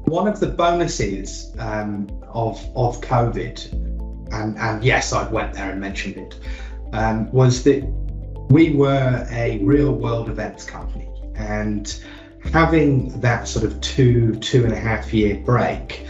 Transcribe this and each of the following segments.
One of the bonuses of COVID, and yes, I went there and mentioned it, was that we were a real world events company, and having that sort of two and a half year break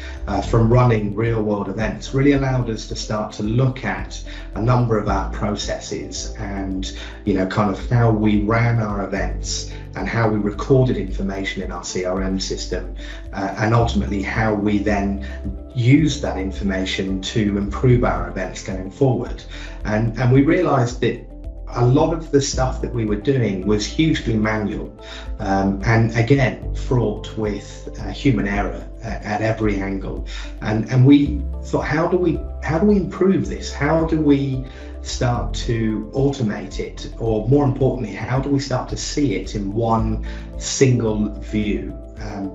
from running real world events really allowed us to start to look at a number of our processes and, kind of how we ran our events and how we recorded information in our CRM system, and ultimately how we then used that information to improve our events going forward. And we realized that a lot of the stuff that we were doing was hugely manual, and again fraught with human error at every angle. And we thought, how do we improve this? How do we start to automate it, or more importantly, how do we start to see it in one single view?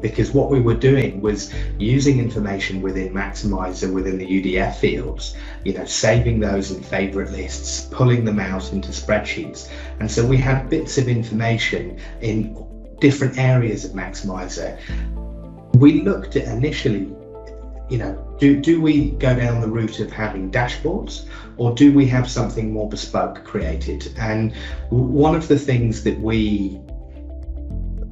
Because what we were doing was using information within Maximizer, within the UDF fields, saving those in favorite lists, pulling them out into spreadsheets. And so we had bits of information in different areas of Maximizer. We looked at initially, do we go down the route of having dashboards, or do we have something more bespoke created? And one of the things that we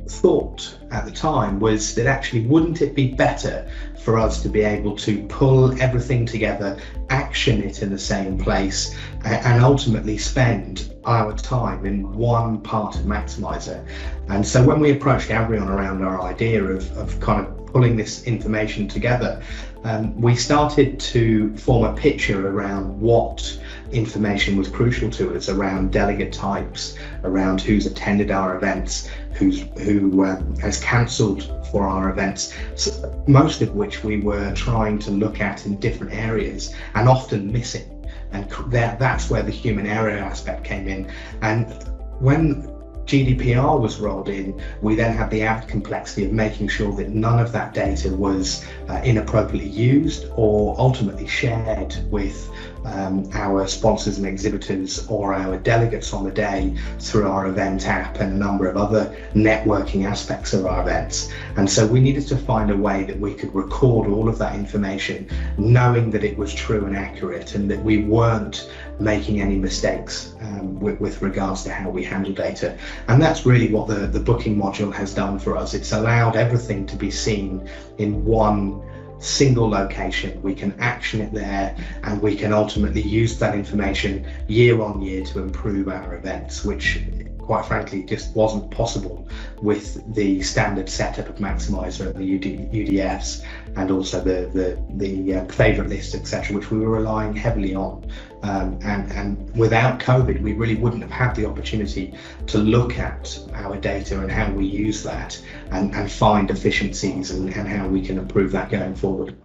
thought at the time was that actually, wouldn't it be better for us to be able to pull everything together, action it in the same place, and ultimately spend our time in one part of Maximizer? And so when we approached everyone around our idea of kind of pulling this information together, we started to form a picture around what information was crucial to us, around delegate types, around who's attended our events, who has cancelled for our events, so most of which we were trying to look at in different areas and often missing. And that's where the human error aspect came in. And when GDPR was rolled in, we then had the added complexity of making sure that none of that data was inappropriately used or ultimately shared with our sponsors and exhibitors or our delegates on the day through our event app and a number of other networking aspects of our events. And so we needed to find a way that we could record all of that information, knowing that it was true and accurate, and that we weren't making any mistakes with regards to how we handle data. And that's really what the booking module has done for us. It's allowed everything to be seen in one single location. We can action it there, and we can ultimately use that information year on year to improve our events, which quite frankly just wasn't possible with the standard setup of Maximizer and the UDFs, and also the favorite list, etc., which we were relying heavily on. And without COVID, we really wouldn't have had the opportunity to look at our data and how we use that and find efficiencies and how we can improve that going forward.